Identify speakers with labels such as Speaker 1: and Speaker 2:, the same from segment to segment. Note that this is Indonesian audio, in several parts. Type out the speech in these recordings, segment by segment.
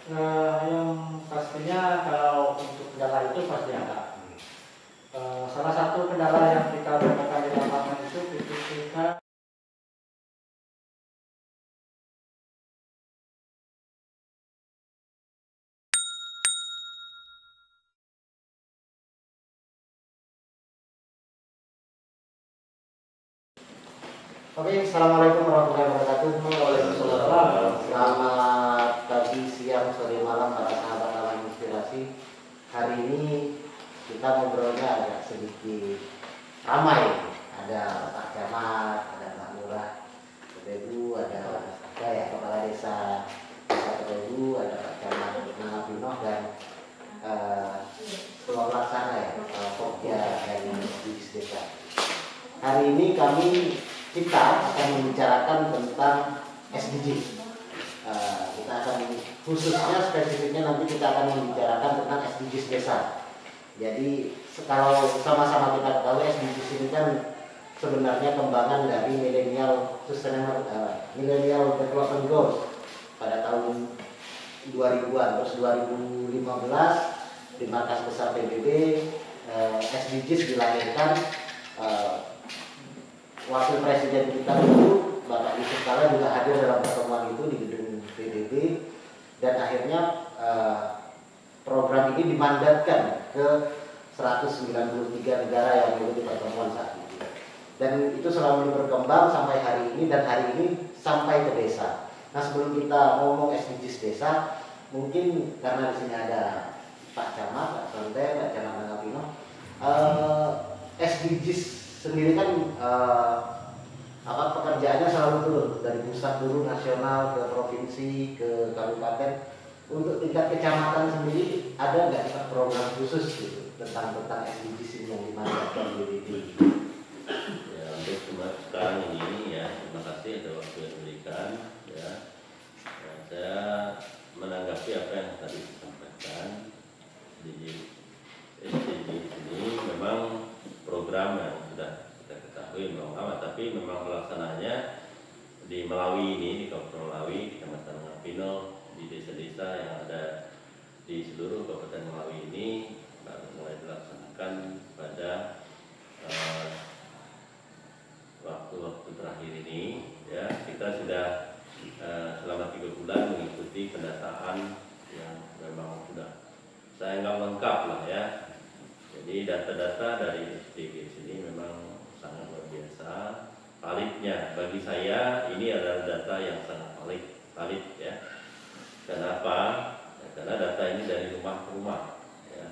Speaker 1: Yang pastinya kalau untuk kendala itu pasti ada. Salah satu kendala yang kita dapatkan di lapangan itu ketika Oke, assalamualaikum warahmatullahi wabarakatuh.
Speaker 2: Waalaikumsalam. Selamat pagi, siang, sore, malam para sahabat Alam Inspirasi. Hari ini kita ngobrolnya agak sedikit ramai. Ada Pak Camat, ada Pak Lurah, Kebebu, ada saya Kepala Desa Kebebu, ada Pak Camat Nangapino dan Ketua Pelaksana ya, Pokja dari Divisi Desa. Hari ini kita akan membicarakan tentang SDGs. Kita akan khususnya spesifiknya nanti kita akan membicarakan tentang SDGs desa. Jadi kalau sama-sama kita ketahui SDGs ini kan sebenarnya kembangan dari Millennial Development Goals pada tahun 2000-an. Terus 2015 di markas besar PBB SDGs dilahirkan. Wakil Presiden kita dulu Bapak Yusuf Kala juga hadir dalam pertemuan itu di gedung PBB dan akhirnya program ini dimandatkan ke 193 negara yang mengikuti pertemuan saat itu. Dan itu selalu berkembang sampai hari ini dan hari ini sampai ke desa. Nah, sebelum kita ngomong SDGs desa, mungkin karena di sini ada Pak Camat, Pak Sonte, Pak Camat Nangapino, SDGs sendiri kan pekerjaannya selalu turun dari pusat dulu, nasional ke provinsi ke kabupaten. Untuk tingkat kecamatan sendiri ada nggak program khusus gitu tentang SDGs ini yang dimanfaatkan BPD?
Speaker 3: Ya, untuk sekarang ini ya, terima kasih ada waktu yang diberikan ya. Saya menanggapi apa yang tadi disampaikan di SDGs ini memang program yang sudah kita ketahui memang lama, tapi memang pelaksanaannya di Melawi ini, di Kabupaten Melawi, di Kecamatan Nangapino, di desa-desa yang ada di seluruh Kabupaten Melawi ini baru mulai dilaksanakan pada waktu-waktu terakhir ini ya. Kita sudah selama 3 bulan mengikuti pendataan yang memang sudah saya anggap lengkap lah ya. Jadi data-data dari SDGs ini memang sangat luar biasa. Validnya bagi saya ini adalah data yang sangat valid ya. Kenapa? Ya, karena data ini dari rumah ke rumah ya.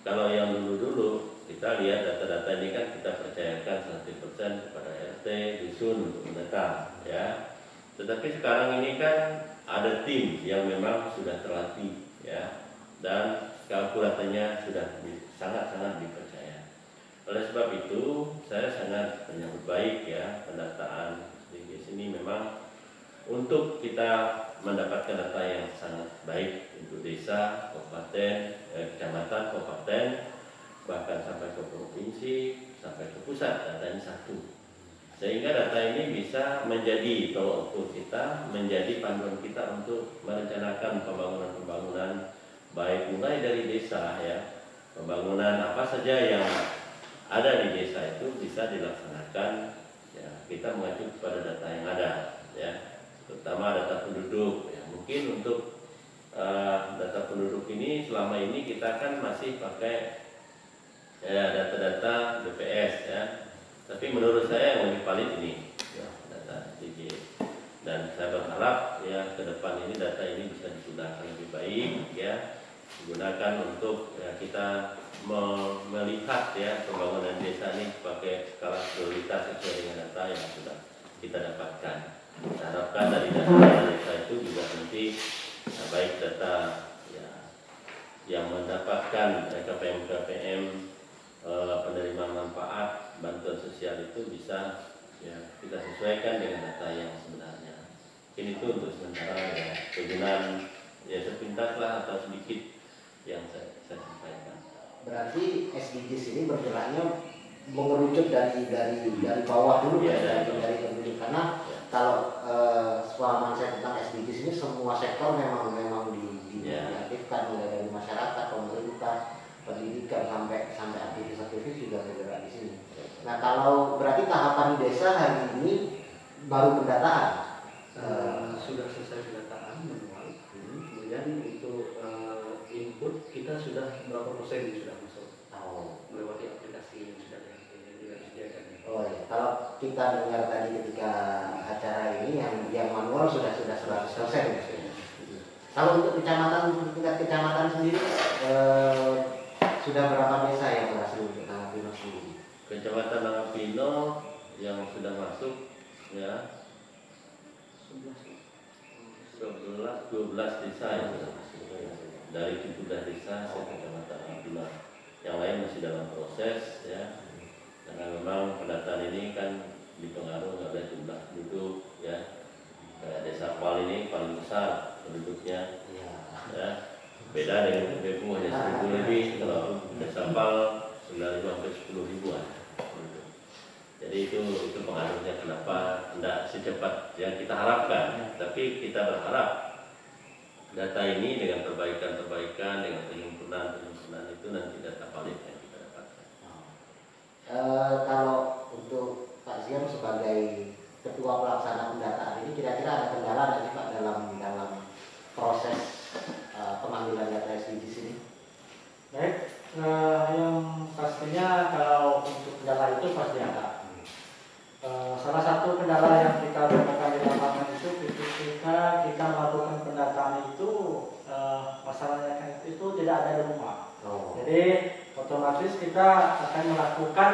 Speaker 3: Kalau yang dulu-dulu kita lihat data-data ini kan kita percayakan 100% kepada RT, dusun untuk mendata ya. Tetapi sekarang ini kan ada tim yang memang sudah terlatih ya, dan kalkulatornya sudah sangat-sangat dipercaya. Oleh sebab itu, saya sangat menyambut baik ya pendataan SDGs ini. Memang untuk kita mendapatkan data yang sangat baik untuk desa, kabupaten, kecamatan, kabupaten, bahkan sampai ke provinsi, sampai ke pusat, datanya satu. Sehingga data ini bisa menjadi tolok ukur kita, menjadi panduan kita untuk merencanakan pembangunan-pembangunan baik mulai dari desa ya, pembangunan apa saja yang ada di desa itu bisa dilaksanakan ya, kita mengacu kepada data yang ada ya, terutama data penduduk ya. Mungkin untuk data penduduk ini selama ini kita kan masih pakai ya, data-data BPS ya, tapi menurut saya yang lebih valid ini ya, data SDGs. Dan saya berharap ya ke depan ini data ini bisa digunakan lebih baik ya, digunakan untuk ya, kita melihat ya pembangunan desa ini sebagai skala prioritas sesuai dengan data yang sudah kita dapatkan. Kita harapkan dari data desa itu juga nanti ya, baik data ya, yang mendapatkan KPM penerima manfaat bantuan sosial itu bisa ya kita sesuaikan dengan data yang sebenarnya. Ini itu untuk sementara ya, penggunaan ya sepintas lah atau sedikit yang saya sampaikan.
Speaker 2: Berarti SDGs ini bergeraknya mengerucut dari bawah dulu ya, dari penduduk. Karena kalau pemahaman saya tentang SDGs ini semua sektor memang Nah kalau berarti tahapan di desa hari ini baru pendataan.
Speaker 4: Sudah selesai pendataan manual. Kemudian untuk input kita sudah berapa persen yang sudah masuk melewati aplikasi yang sudah disediakan.
Speaker 2: Oh ya, kalau kita dengar tadi ketika acara ini yang manual sudah 100%. Kalau untuk tingkat kecamatan sendiri sudah berapa desa yang berhasil untuk Nangapino sendiri?
Speaker 3: Kecamatan Nangapino yang sudah masuk ya 12 desa yang sudah masuk dari 17 desa kecamatan Nangapino. Yang lain masih dalam proses ya, karena memang pendataan ini kan dipengaruhi oleh jumlah penduduk ya. Kayak desa Kual ini paling besar penduduknya ya, beda dengan Bebu hanya 1.000 lebih, kalau desa Pal 9.000 sampai 10.000-an. Jadi itu pengaruhnya kenapa tidak secepat yang kita harapkan. Tapi kita berharap data ini dengan perbaikan-perbaikan, dengan penghimpunan itu nanti data valid yang kita dapatkan.
Speaker 2: Kalau untuk Pak Ziam sebagai ketua pelaksana pendataan ini kira-kira ada kendala nggak sih Pak dalam proses pemanggilan data SDGs ini?
Speaker 1: Baik, yang pastinya kalau untuk kendala itu pasti ada. Salah satu kendala yang kita temukan di lapangan itu ketika kita melakukan pendataan itu masalahnya itu tidak ada di rumah. Jadi otomatis kita akan melakukan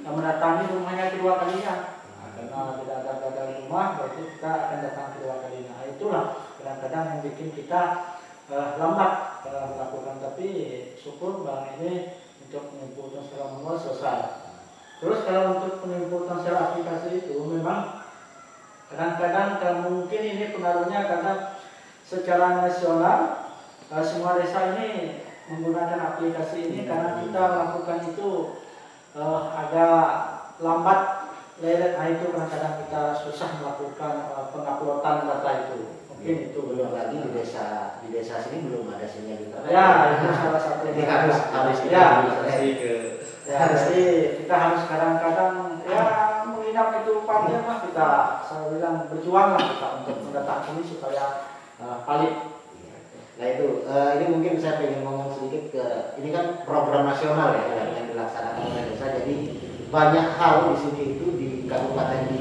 Speaker 1: mendatangi rumahnya kedua kalinya. Karena tidak ada di rumah, berarti kita akan datang kedua kalinya. Itulah kadang-kadang yang bikin kita lambat melakukan. Tapi syukur bang ini untuk penginputan secara manual selesai. Terus kalau untuk penginputan secara aplikasi itu memang kadang-kadang mungkin ini pengaruhnya karena secara nasional semua desa ini menggunakan aplikasi ini karena kita melakukan itu agak lambat lelet. Nah itu kadang-kadang kita susah melakukan penguploadan data itu. Mungkin itu
Speaker 2: Belum lagi di desa sini belum ada sinyal internet.
Speaker 1: ya, itu salah satu
Speaker 2: Jadi
Speaker 1: yang
Speaker 2: harus
Speaker 1: ya.
Speaker 4: Ke
Speaker 1: Kita harus kadang-kadang ya menginap itu panjang lah kita. Saya bilang berjuang lah kita untuk mendataan ini supaya valid.
Speaker 2: Nah itu, ini mungkin saya ingin ngomong sedikit ke, ini kan program nasional ya yang dilaksanakan oleh desa. Jadi banyak hal di sini itu di kabupaten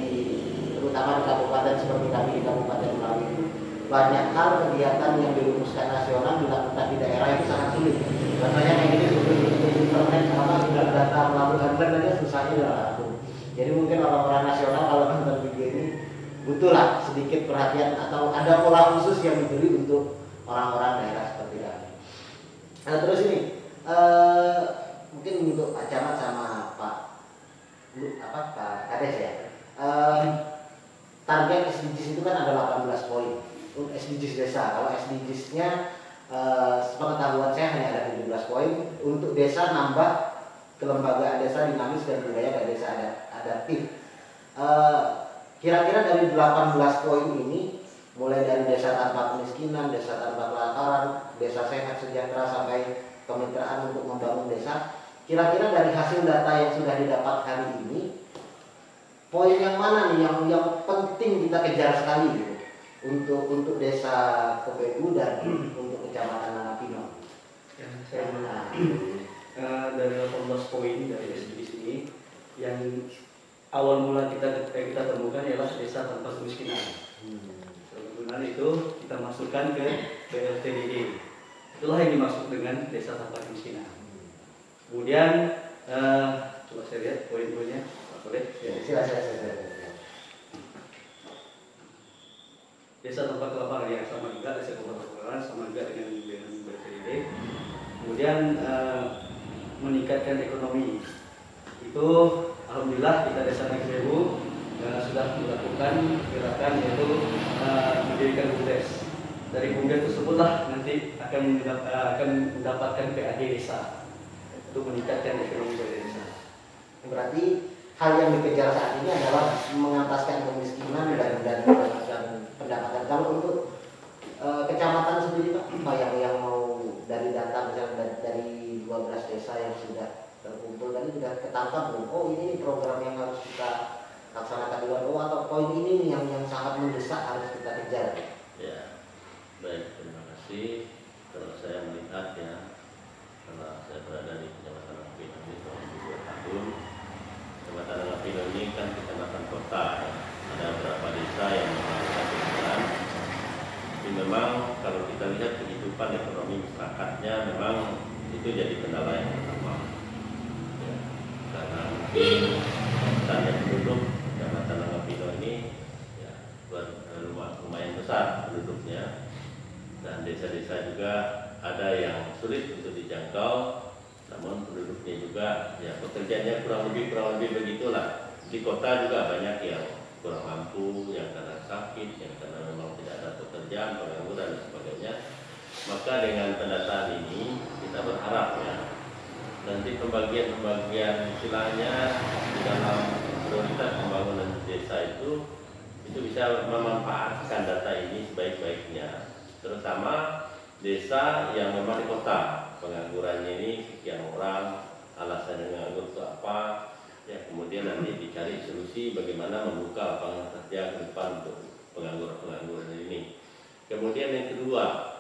Speaker 2: terutama di kabupaten seperti kami di Kabupaten Melawi itu banyak hal kegiatan yang dirumuskan nasional dilakukan di daerah itu sangat sulit. Contohnya kayak gini seperti internet tidak data melalui handphone aja susahnya dalam aku. Jadi mungkin orang-orang nasional kalau nonton video ini butuhlah sedikit perhatian atau ada pola khusus yang diberi untuk orang-orang daerah seperti kami. Nah terus ini mungkin untuk Pak Camat sama Pak Kades ya. Target SDGs itu kan ada 18 poin untuk SDGs desa. Kalau SDGs-nya sepengetahuan saya hanya ada 17 poin. Untuk desa nambah kelembagaan desa dinamis dan budaya dan desa adaptif. Kira-kira dari 18 poin ini, mulai dari desa tanpa kemiskinan, desa tanpa kelaparan, desa sehat sejahtera sampai kemitraan untuk membangun desa. Kira-kira dari hasil data yang sudah didapat hari ini, poin yang mana nih yang penting kita kejar sekali gitu untuk desa Kebedu dan untuk kecamatan Nangapino?
Speaker 4: Dari 18 poin dari SDGs ini, yang awal mula kita temukan ialah desa tanpa kemiskinan. Kemudian itu kita masukkan ke BLTDD. Itulah yang dimaksud dengan desa tanpa kemiskinan. Kemudian coba saya lihat poin-poinnya, Pak Soleh.
Speaker 2: Silakan.
Speaker 4: Desa tanpa kelaparan yang sama juga, desa tanpa kelaparan sama juga dengan BLTDD. Kemudian meningkatkan ekonomi. Itu alhamdulillah kita desa Nangapino sudah melakukan gerakan yaitu mendirikan BUMDes. Dari BUMDes tersebutlah nanti akan mendapatkan PAD desa untuk meningkatkan ekonomi dari desa.
Speaker 2: Berarti hal yang dikejar saat ini adalah mengataskan kemiskinan dan pendapatan. Kalau untuk kecamatan sendiri Pak, yang mau dari data misalnya dari 12 desa yang sudah terkumpul tadi sudah sudah ketangkap belum? Oh ini nih program yang harus kita laksanakan di luar, oh atau poin ini nih yang sangat mendesak harus kita kejar.
Speaker 3: Ya, baik, terima kasih. Kalau saya melihat ya, karena saya berada di Kecamatan Langapino ini selama 2 tahun. Kecamatan Langapino ini kan kecamatan kota ya. Ada beberapa desa yang memiliki jalan. Tapi memang kalau kita lihat kehidupan ekonomi masyarakatnya memang itu jadi kendala yang utama. Ya, karena mungkin tanya penduduk Kecamatan Langapino ini ya lumayan besar penduduknya, dan desa-desa juga ada yang sulit untuk dijangkau, namun penduduknya juga ya pekerjaannya kurang lebih begitulah. Di kota juga banyak yang kurang mampu, yang karena sakit, yang karena memang tidak ada pekerjaan, pengangguran dan sebagainya. Maka dengan pendataan ini kita berharap ya nanti pembagian istilahnya di dalam prioritas pembangunan desa itu bisa memanfaatkan data ini sebaik-baiknya, terutama desa yang memang di kota, penganggurannya ini sekian orang, alasan menganggur itu apa, ya kemudian nanti dicari solusi bagaimana membuka lapangan kerja ke depan untuk pengangguran ini. Kemudian yang kedua,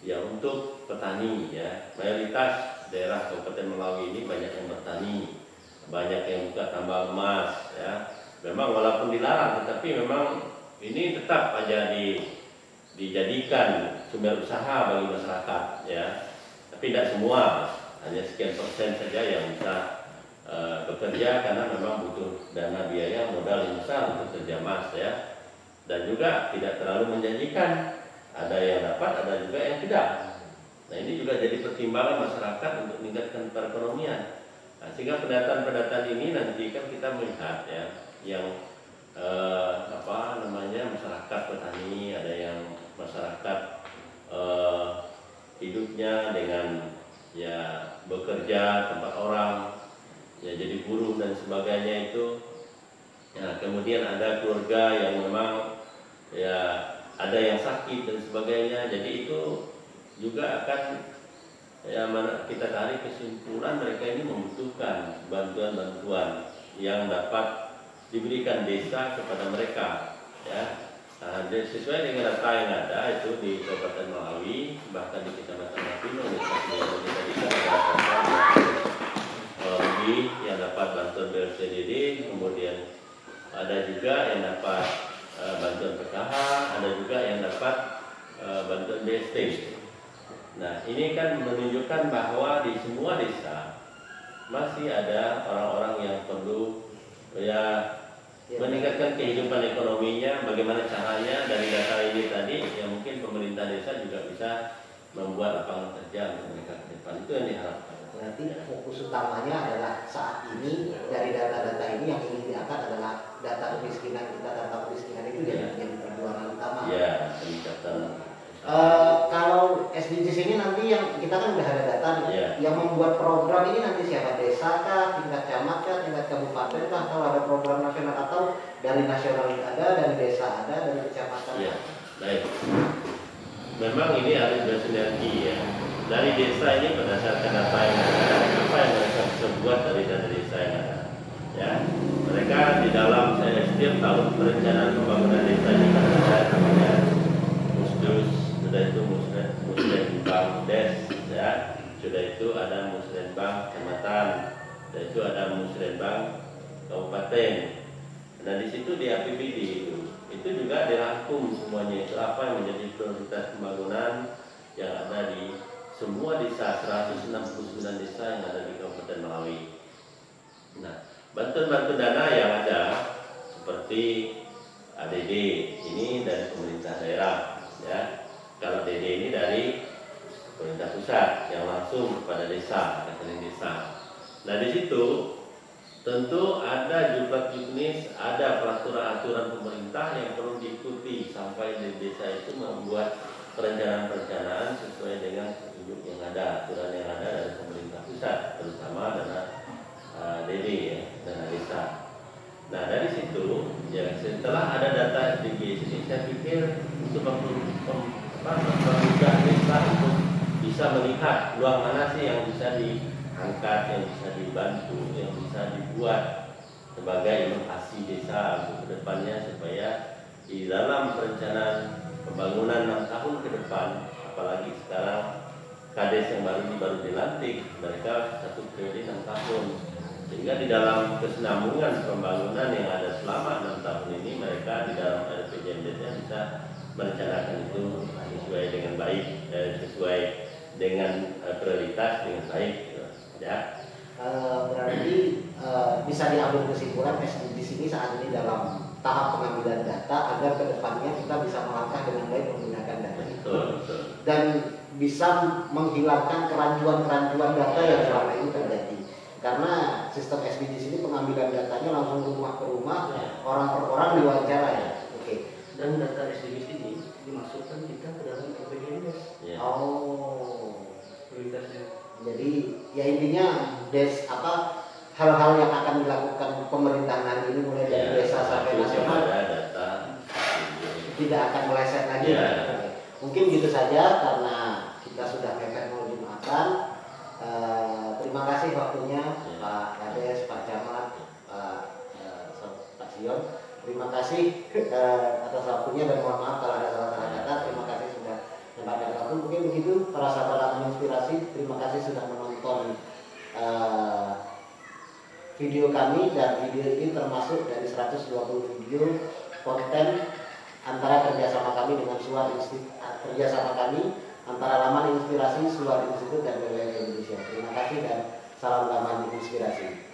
Speaker 3: ya untuk petani ya, mayoritas daerah Kabupaten Melawi ini banyak yang bertani, banyak yang buka tambang emas ya. Memang walaupun dilarang, tetapi memang ini tetap aja dijadikan sumber usaha bagi masyarakat ya. Tapi tidak semua, hanya sekian persen saja yang bisa bekerja karena memang butuh dana biaya modal yang besar untuk kerja emas ya. Dan juga tidak terlalu menjanjikan, ada yang dapat, ada juga yang tidak. Nah ini juga jadi pertimbangan masyarakat untuk meningkatkan perekonomian. Nah, sehingga pendataan ini nanti kan kita melihat ya, yang masyarakat petani, ada yang masyarakat hidupnya dengan ya bekerja tempat orang, ya jadi buruh dan sebagainya itu. Ya, kemudian ada keluarga yang memang ya ada yang sakit dan sebagainya. Jadi itu juga akan ya kita tarik kesimpulan mereka ini membutuhkan bantuan-bantuan yang dapat diberikan desa kepada mereka ya. Nah, sesuai dengan data yang ada itu di Kabupaten Melawi, bahkan di Kecamatan Langapino desa lebih yang dapat bantuan BLCDD, kemudian ada juga yang dapat bantuan PKH, ada juga yang dapat bantuan BST. Nah, ini kan menunjukkan bahwa di semua desa masih ada orang-orang yang perlu ya meningkatkan kehidupan ekonominya. Bagaimana caranya? Dari data ini tadi, ya mungkin pemerintah desa juga bisa membuat lapangan kerja untuk mereka ke depan. Itu yang diharapkan.
Speaker 2: Berarti fokus utamanya adalah saat ini dari data-data ini yang ingin diangkat adalah data kemiskinan kita, data kemiskinan itu jadi perjuangan utama.
Speaker 3: Ya, peningkatan.
Speaker 2: Kalau SDGs ini nanti yang kita kan udah ada data nih, yang membuat program ini nanti siapa? Desa kah, tingkat camat kah, tingkat kabupaten kah, atau ada program nasional, atau dari nasional ada, dari desa ada, dari kecamatan?
Speaker 3: Ya, baik. Memang ini harus bersinergi ya. Dari desa ini berdasarkan data yang ada, apa yang mereka bisa buat dari data desa yang ada. Ya, mereka di dalam setiap tahun perencanaan pembangunan desa ini kan ada namanya Musdus, sudah itu Musrenbang Des, ya, sudah itu ada Musrenbang Kecamatan, sudah itu ada Musrenbang Kabupaten. Nah di situ di APBD itu juga dirangkum semuanya, itu apa yang menjadi prioritas pembangunan yang ada di semua desa, 169 desa yang ada di Kabupaten Melawi. Nah, bantuan-bantuan dana yang ada seperti ADD ini dari pemerintah daerah, ya. Kalau DD ini dari pemerintah pusat yang langsung kepada desa, rekening desa. Nah di situ tentu ada juknis, ada peraturan-aturan pemerintah yang perlu diikuti sampai di desa itu membuat perencanaan-perencanaan sesuai dengan petunjuk yang ada, aturan yang ada dari pemerintah pusat, terutama dana DD ya, dana desa. Nah dari situ ya setelah ada data SDGs ini, saya pikir untuk mempermudah desa untuk bisa melihat peluang mana sih yang bisa angkat, yang bisa dibantu, yang bisa dibuat sebagai inovasi desa untuk kedepannya, supaya di dalam perencanaan pembangunan 6 tahun ke depan, apalagi sekarang kades yang baru dilantik, mereka 1 periode 6 tahun, sehingga di dalam kesinambungan pembangunan yang ada selama 6 tahun ini, mereka di dalam RPJMD-nya bisa merencanakan itu sesuai dengan baik, sesuai dengan prioritas dengan baik, ya.
Speaker 2: Berarti bisa diambil kesimpulan SDGs ini saat ini dalam tahap pengambilan data agar kedepannya kita bisa melangkah dengan baik menggunakan data itu,
Speaker 3: Betul.
Speaker 2: dan bisa menghilangkan kerancuan-kerancuan data yang selama ini terjadi. Karena sistem SDGs ini pengambilan datanya langsung rumah ke rumah, orang per orang diwawancara ya. Oke.
Speaker 4: Dan data SDGs ini dimasukkan kita ke dalam RPJMD.
Speaker 3: Ya.
Speaker 2: Oh.
Speaker 4: Prioritasnya.
Speaker 2: Jadi ya intinya hal-hal yang akan dilakukan pemerintahan hari ini mulai dari desa sampai nasional
Speaker 3: ada data
Speaker 2: tidak akan meleset lagi.
Speaker 3: Ya.
Speaker 2: Mungkin gitu saja karena kita sudah mepet mau Jumatan. Terima kasih waktunya Pak Kades, Pak Camat, Pak Sion. Terima kasih atas waktunya dan mohon maaf kalau ada salah-salah kata. Terima kasih sudah menyempatkan waktu. Mungkin begitu para sahabat menginspirasi. Terima kasih sudah menonton video kami, dan video ini termasuk dari 120 video konten antara kerjasama kami dengan Suar Institute, kerjasama kami antara Laman Inspirasi, Suar Institute dan BWF Indonesia. Terima kasih dan salam Laman Inspirasi.